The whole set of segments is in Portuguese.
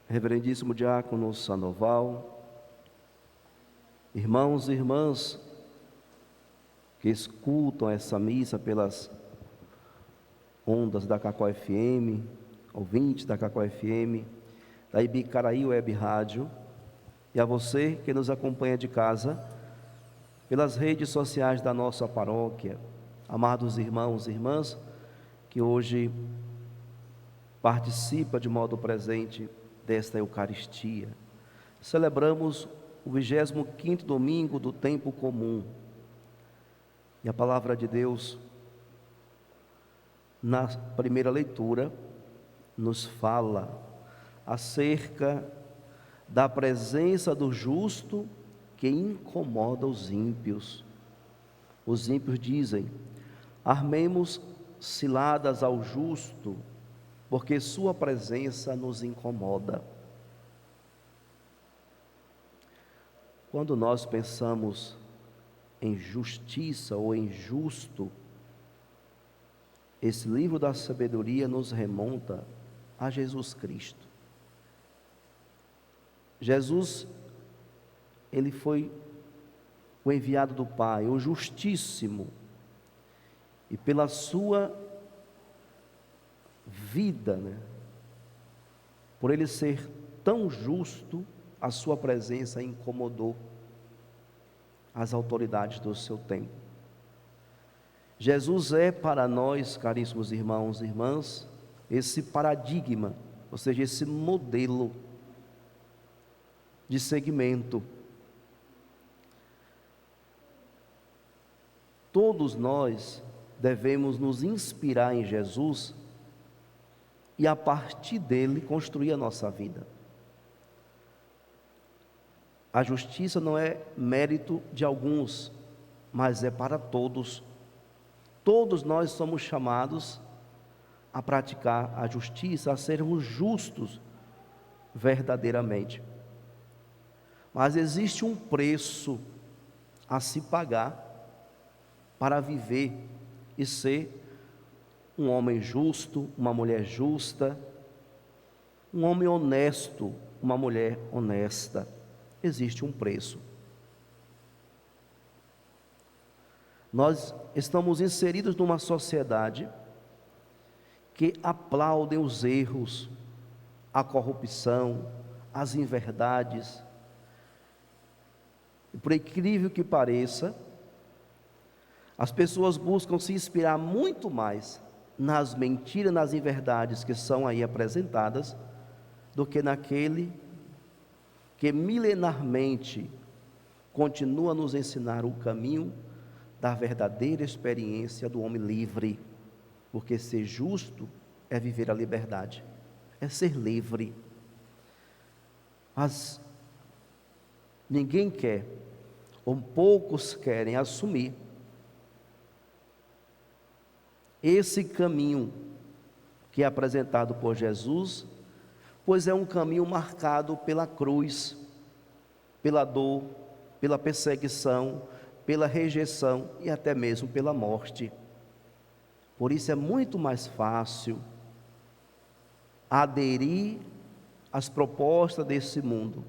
Reverendíssimo Diácono Sandoval, irmãos e irmãs que escutam essa missa pelas ondas da Cacó FM, ouvintes da Cacó FM, da Ibicaraí Web Rádio, e a você que nos acompanha de casa, pelas redes sociais da nossa paróquia, amados irmãos e irmãs, que hoje participa de modo presente desta Eucaristia. Celebramos o 25º domingo do tempo comum. E a palavra de Deus, na primeira leitura, nos fala acerca da presença do justo que incomoda os ímpios. Os ímpios dizem: armemos ciladas ao justo, porque sua presença nos incomoda. Quando nós pensamos em justiça ou em justo, esse livro da sabedoria nos remonta a Jesus Cristo. Jesus, ele foi o enviado do Pai, o Justíssimo, e pela sua vida, por ele ser tão justo, a sua presença incomodou as autoridades do seu tempo. Jesus é para nós, caríssimos irmãos e irmãs, esse paradigma, ou seja, esse modelo de seguimento. Todos nós devemos nos inspirar em Jesus e a partir dele construir a nossa vida. A justiça não é mérito de alguns, mas é para todos. Todos nós somos chamados a praticar a justiça, a sermos justos verdadeiramente. Mas existe um preço a se pagar para viver e ser um homem justo, uma mulher justa, um homem honesto, uma mulher honesta. Existe um preço. Nós estamos inseridos numa sociedade que aplaudem os erros, a corrupção, as inverdades. E por incrível que pareça, as pessoas buscam se inspirar muito mais nas mentiras, nas inverdades que são aí apresentadas, do que naquele que milenarmente continua a nos ensinar o caminho da verdadeira experiência do homem livre, porque ser justo é viver a liberdade, é ser livre. Mas ninguém quer, ou poucos querem assumir esse caminho que é apresentado por Jesus, pois é um caminho marcado pela cruz, pela dor, pela perseguição, pela rejeição e até mesmo pela morte. Por isso é muito mais fácil aderir às propostas desse mundo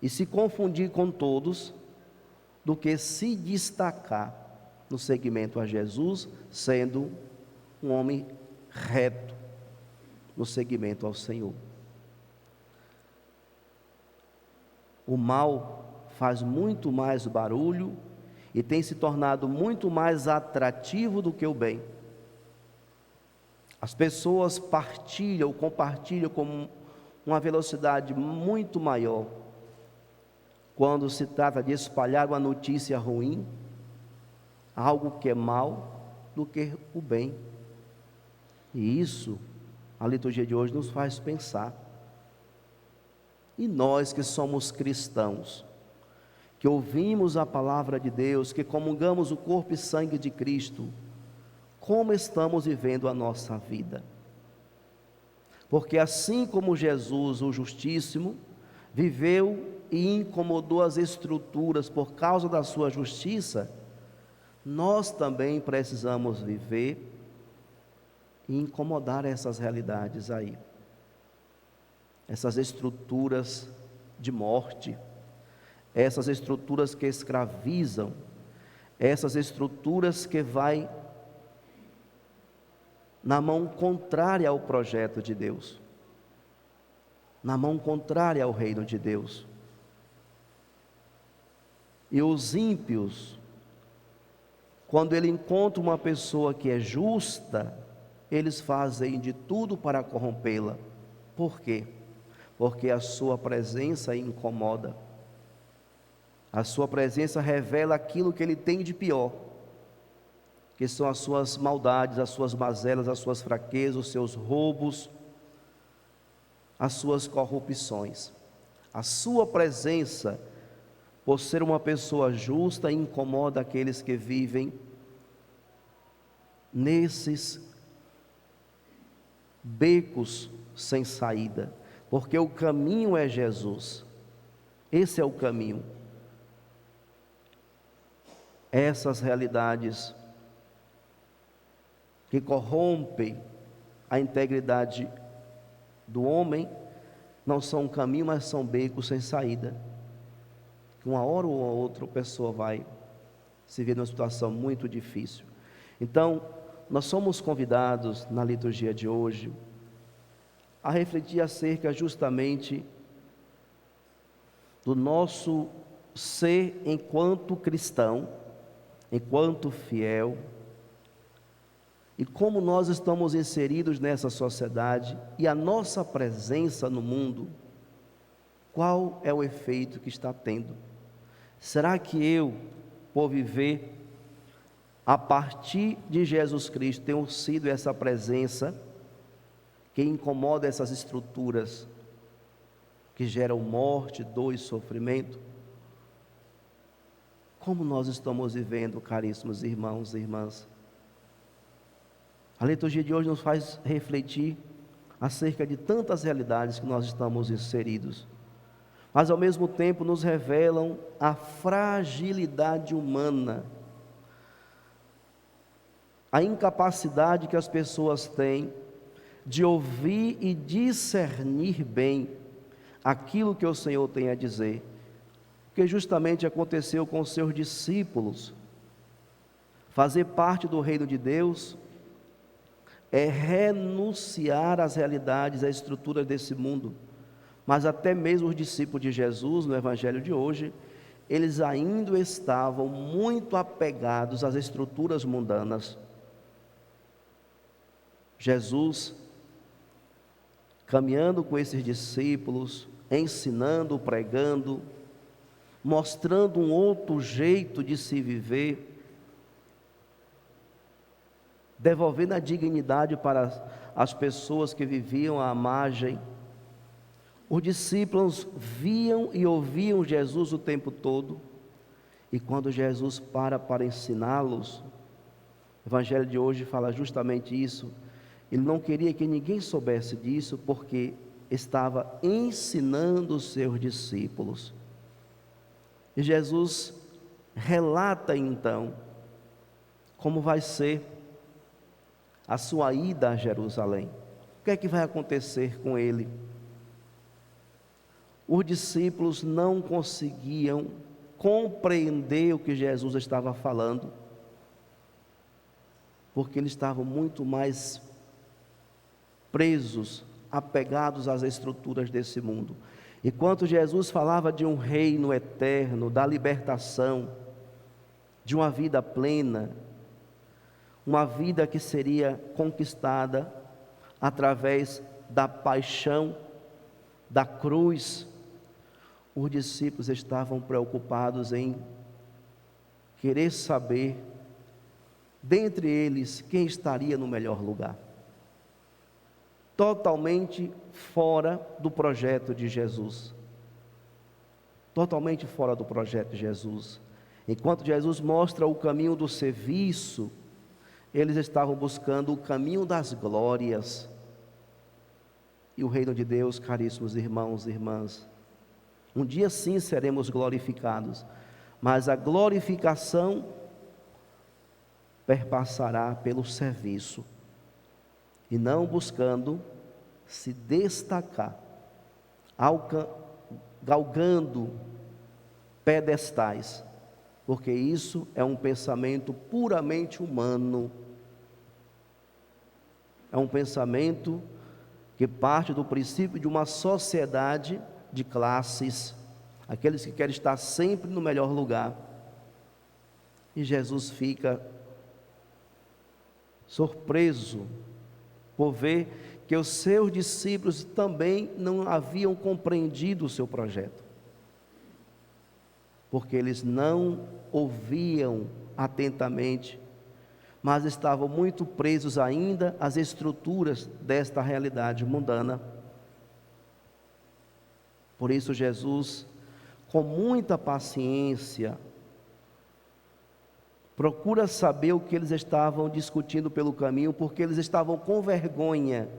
e se confundir com todos, do que se destacar no seguimento a Jesus, sendo um homem reto no seguimento ao Senhor. O mal faz muito mais barulho e tem se tornado muito mais atrativo do que o bem. As pessoas compartilham com uma velocidade muito maior quando se trata de espalhar uma notícia ruim, algo que é mal, do que o bem. E isso, a liturgia de hoje nos faz pensar. E nós que somos cristãos, que ouvimos a palavra de Deus, que comungamos o corpo e sangue de Cristo, como estamos vivendo a nossa vida? Porque assim como Jesus, o Justíssimo, viveu e incomodou as estruturas por causa da sua justiça, nós também precisamos viver e incomodar essas realidades aí. essas estruturas de morte, essas estruturas que escravizam, essas estruturas que vai na mão contrária ao projeto de Deus, na mão contrária ao reino de Deus. E os ímpios, quando ele encontra uma pessoa que é justa, eles fazem de tudo para corrompê-la. Por quê? Porque a sua presença incomoda. A sua presença revela aquilo que ele tem de pior, que são as suas maldades, as suas mazelas, as suas fraquezas, os seus roubos, as suas corrupções. A sua presença, por ser uma pessoa justa, incomoda aqueles que vivem nesses becos sem saída, porque o caminho é Jesus. Esse é o caminho. Essas realidades que corrompem a integridade do homem não são um caminho, mas são becos sem saída. Uma hora ou outra a pessoa vai se ver numa situação muito difícil. Então, nós somos convidados na liturgia de hoje a refletir acerca justamente do nosso ser enquanto cristão, enquanto fiel, e como nós estamos inseridos nessa sociedade e a nossa presença no mundo, qual é o efeito que está tendo? Será que eu, por viver a partir de Jesus Cristo, tenho sido essa presença que incomoda essas estruturas que geram morte, dor e sofrimento? Como nós estamos vivendo, caríssimos irmãos e irmãs? A liturgia de hoje nos faz refletir acerca de tantas realidades que nós estamos inseridos, mas ao mesmo tempo nos revelam a fragilidade humana, a incapacidade que as pessoas têm de ouvir e discernir bem aquilo que o Senhor tem a dizer, que justamente aconteceu com os seus discípulos. Fazer parte do reino de Deus é renunciar às realidades, às estruturas desse mundo. Mas até mesmo os discípulos de Jesus, no Evangelho de hoje, eles ainda estavam muito apegados às estruturas mundanas. Jesus, caminhando com esses discípulos, ensinando, pregando, mostrando um outro jeito de se viver, devolvendo a dignidade para as pessoas que viviam à margem. Os discípulos viam e ouviam Jesus o tempo todo, e quando Jesus para ensiná-los, o Evangelho de hoje fala justamente isso. Ele não queria que ninguém soubesse disso, porque estava ensinando os seus discípulos. E Jesus relata então como vai ser a sua ida a Jerusalém. O que é que vai acontecer com ele? Os discípulos não conseguiam compreender o que Jesus estava falando, porque eles estavam muito mais presos, apegados às estruturas desse mundo. Enquanto Jesus falava de um reino eterno, da libertação, de uma vida plena, uma vida que seria conquistada através da paixão, da cruz, os discípulos estavam preocupados em querer saber, dentre eles, quem estaria no melhor lugar. Totalmente fora do projeto de Jesus. Totalmente fora do projeto de Jesus. Enquanto Jesus mostra o caminho do serviço, eles estavam buscando o caminho das glórias. E o reino de Deus, caríssimos irmãos e irmãs, um dia sim seremos glorificados, mas a glorificação perpassará pelo serviço, e não buscando se destacar, galgando pedestais, porque isso é um pensamento puramente humano, é um pensamento que parte do princípio de uma sociedade de classes, aqueles que querem estar sempre no melhor lugar. E Jesus fica surpreso por ver que os seus discípulos também não haviam compreendido o seu projeto, porque eles não ouviam atentamente, mas estavam muito presos ainda às estruturas desta realidade mundana. Por isso Jesus, com muita paciência, procura saber o que eles estavam discutindo pelo caminho, porque eles estavam com vergonha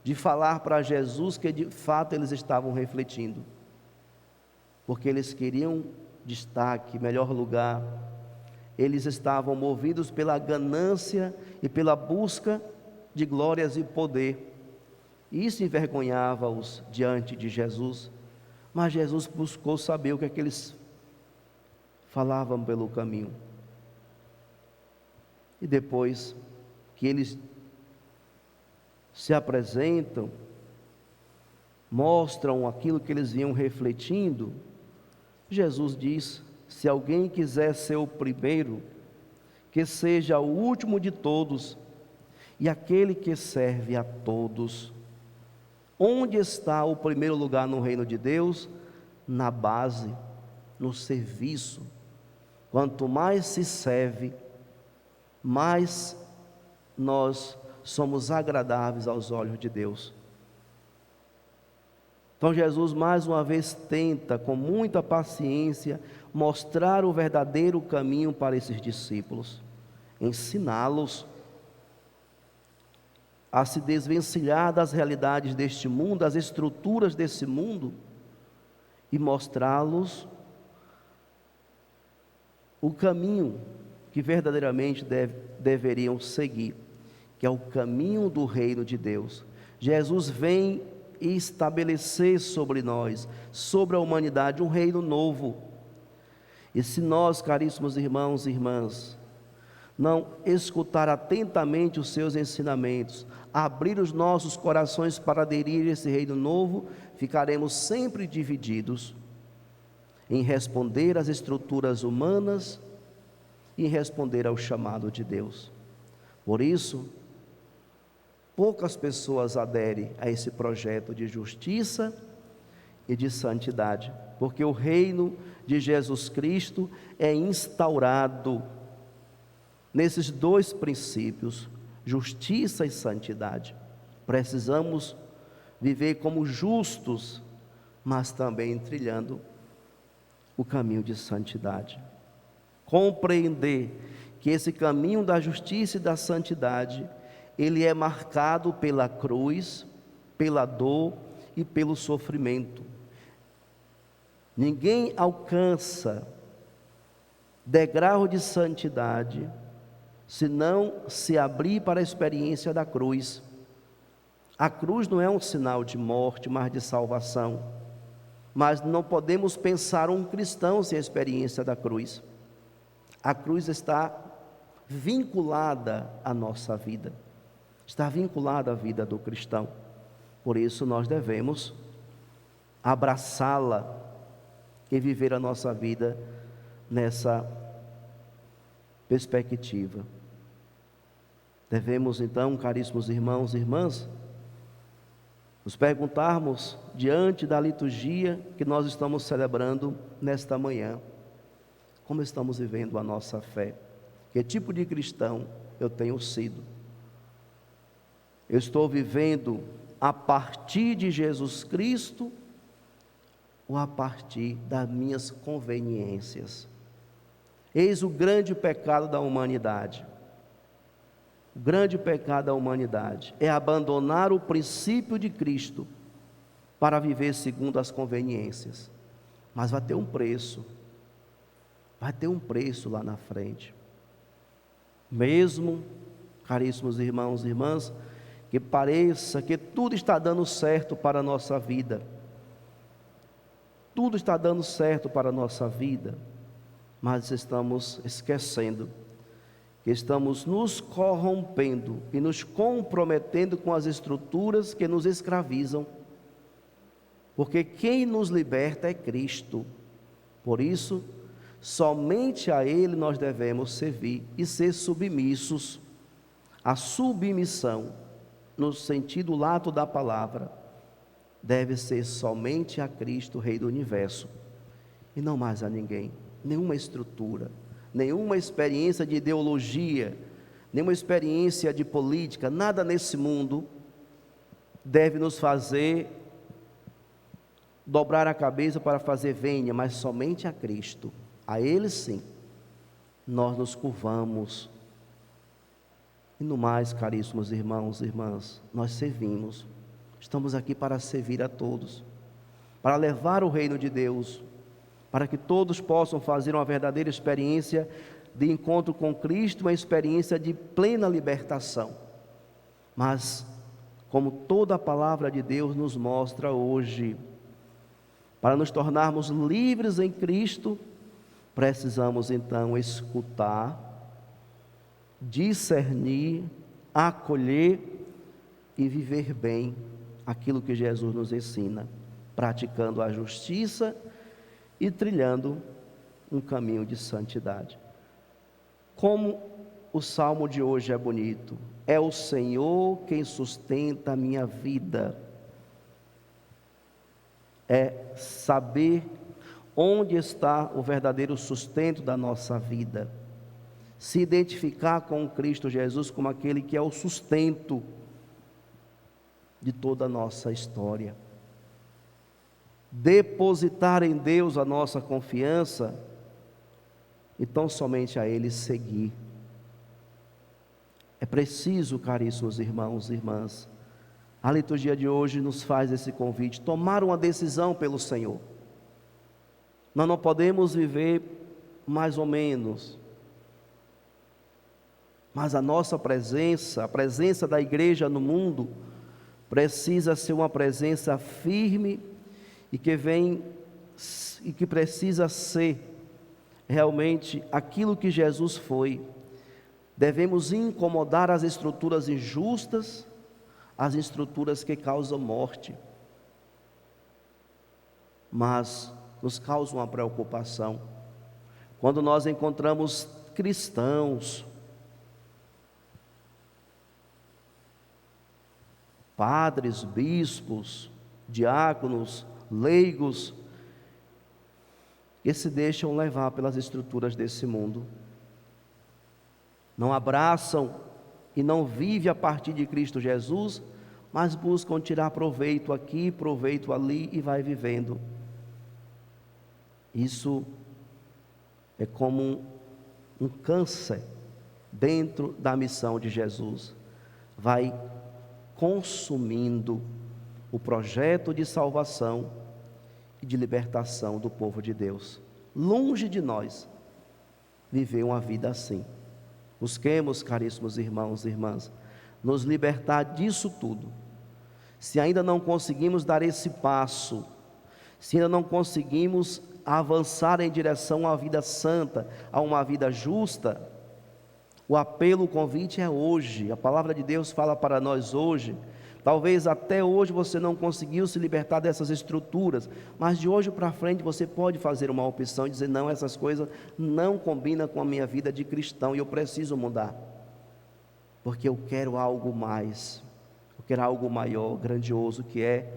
de falar para Jesus que de fato eles estavam refletindo, porque eles queriam destaque, melhor lugar. Eles estavam movidos pela ganância e pela busca de glórias e poder. Isso envergonhava-os diante de Jesus. Mas Jesus buscou saber o que é que eles falavam pelo caminho. E depois que eles se apresentam, mostram aquilo que eles vinham refletindo, Jesus diz: se alguém quiser ser o primeiro, que seja o último de todos e aquele que serve a todos. Onde está o primeiro lugar no reino de Deus? Na base, no serviço. Quanto mais se serve, mais nós somos agradáveis aos olhos de Deus. Então Jesus mais uma vez tenta, com muita paciência, mostrar o verdadeiro caminho para esses discípulos, ensiná-los a se desvencilhar das realidades deste mundo, das estruturas desse mundo, e mostrá-los o caminho que verdadeiramente deveriam seguir, que é o caminho do reino de Deus. Jesus vem estabelecer sobre nós, sobre a humanidade, um reino novo. E se nós, caríssimos irmãos e irmãs, não escutar atentamente os seus ensinamentos, abrir os nossos corações para aderir a esse reino novo, ficaremos sempre divididos em responder às estruturas humanas e em responder ao chamado de Deus. Por isso, poucas pessoas aderem a esse projeto de justiça e de santidade, porque o reino de Jesus Cristo é instaurado nesses dois princípios, justiça e santidade. Precisamos viver como justos, mas também trilhando o caminho de santidade. Compreender que esse caminho da justiça e da santidade, ele é marcado pela cruz, pela dor e pelo sofrimento. Ninguém alcança degrau de santidade se não se abrir para a experiência da cruz. A cruz não é um sinal de morte, mas de salvação. Mas não podemos pensar um cristão sem a experiência da cruz. A cruz está vinculada à nossa vida, está vinculada à vida do cristão. Por isso nós devemos abraçá-la e viver a nossa vida nessa perspectiva. Devemos então, caríssimos irmãos e irmãs, nos perguntarmos diante da liturgia que nós estamos celebrando nesta manhã: como estamos vivendo a nossa fé? Que tipo de cristão eu tenho sido? Eu estou vivendo a partir de Jesus Cristo ou a partir das minhas conveniências? Eis o grande pecado da humanidade. O grande pecado da humanidade é abandonar o princípio de Cristo para viver segundo as conveniências. Mas vai ter um preço. Vai ter um preço lá na frente. Mesmo, caríssimos irmãos e irmãs, que pareça que tudo está dando certo para a nossa vida, tudo está dando certo para a nossa vida, mas estamos esquecendo que estamos nos corrompendo e nos comprometendo com as estruturas que nos escravizam, porque quem nos liberta é Cristo. Por isso, somente a Ele nós devemos servir e ser submissos. A submissão, no sentido lato da palavra, deve ser somente a Cristo, Rei do Universo, e não mais a ninguém, nenhuma estrutura, nenhuma experiência de ideologia, nenhuma experiência de política, nada nesse mundo deve nos fazer dobrar a cabeça para fazer vênia, mas somente a Cristo. A Ele sim, nós nos curvamos. E no mais, caríssimos irmãos e irmãs, nós servimos. Estamos aqui para servir a todos, para levar o reino de Deus, para que todos possam fazer uma verdadeira experiência de encontro com Cristo, uma experiência de plena libertação. Mas, como toda a palavra de Deus nos mostra hoje, para nos tornarmos livres em Cristo, precisamos então escutar, discernir, acolher e viver bem aquilo que Jesus nos ensina, praticando a justiça e trilhando um caminho de santidade. Como o salmo de hoje é bonito: é o Senhor quem sustenta a minha vida. É saber onde está o verdadeiro sustento da nossa vida, se identificar com Cristo Jesus como aquele que é o sustento de toda a nossa história, depositar em Deus a nossa confiança, então somente a Ele seguir. É preciso, caríssimos irmãos e irmãs, a liturgia de hoje nos faz esse convite, tomar uma decisão pelo Senhor. Nós não podemos viver mais ou menos, mas a nossa presença, a presença da igreja no mundo, precisa ser uma presença firme e que precisa ser realmente aquilo que Jesus foi. Devemos incomodar as estruturas injustas, as estruturas que causam morte, mas nos causa uma preocupação quando nós encontramos cristãos, padres, bispos, diáconos, leigos, que se deixam levar pelas estruturas desse mundo, não abraçam e não vivem a partir de Cristo Jesus, mas buscam tirar proveito aqui, proveito ali e vai vivendo. Isso é como um câncer dentro da missão de Jesus, vai consumindo o projeto de salvação e de libertação do povo de Deus. Longe de nós viver uma vida assim. Busquemos, caríssimos irmãos e irmãs, nos libertar disso tudo. Se ainda não conseguimos dar esse passo, se ainda não conseguimos avançar em direção a uma vida santa, a uma vida justa, o apelo, o convite é hoje. A palavra de Deus fala para nós hoje. Talvez até hoje você não conseguiu se libertar dessas estruturas, mas de hoje para frente você pode fazer uma opção e dizer: não, essas coisas não combinam com a minha vida de cristão e eu preciso mudar, porque eu quero algo mais, eu quero algo maior, grandioso, que é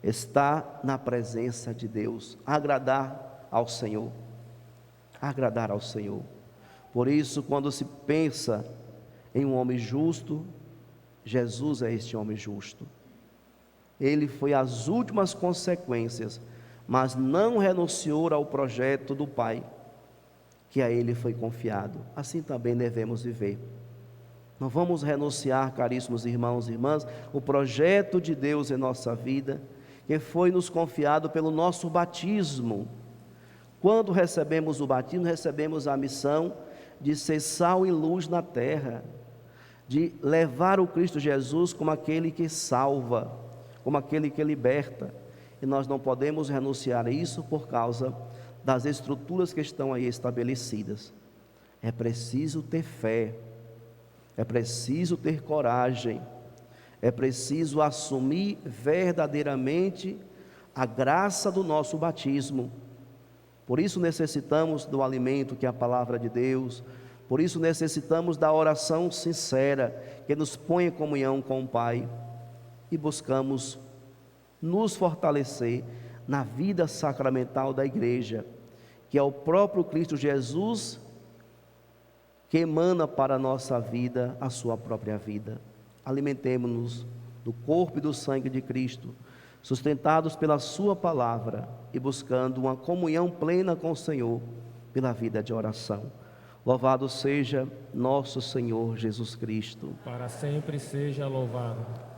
estar na presença de Deus, agradar ao Senhor, agradar ao Senhor. Por isso, quando se pensa em um homem justo, Jesus é este homem justo. Ele foi às últimas consequências, mas não renunciou ao projeto do Pai, que a ele foi confiado. Assim também devemos viver. Não vamos renunciar, caríssimos irmãos e irmãs, o projeto de Deus em nossa vida, que foi nos confiado pelo nosso batismo. Quando recebemos o batismo, recebemos a missão de ser sal e luz na terra, de levar o Cristo Jesus como aquele que salva, como aquele que liberta. e nós não podemos renunciar a isso por causa das estruturas que estão aí estabelecidas. É preciso ter fé, é preciso ter coragem, é preciso assumir verdadeiramente a graça do nosso batismo. Por isso necessitamos do alimento que é a palavra de Deus, por isso necessitamos da oração sincera, que nos põe em comunhão com o Pai, e buscamos nos fortalecer na vida sacramental da igreja, que é o próprio Cristo Jesus, que emana para a nossa vida a sua própria vida. Alimentemo-nos do corpo e do sangue de Cristo, sustentados pela sua palavra e buscando uma comunhão plena com o Senhor pela vida de oração. Louvado seja nosso Senhor Jesus Cristo. Para sempre seja louvado.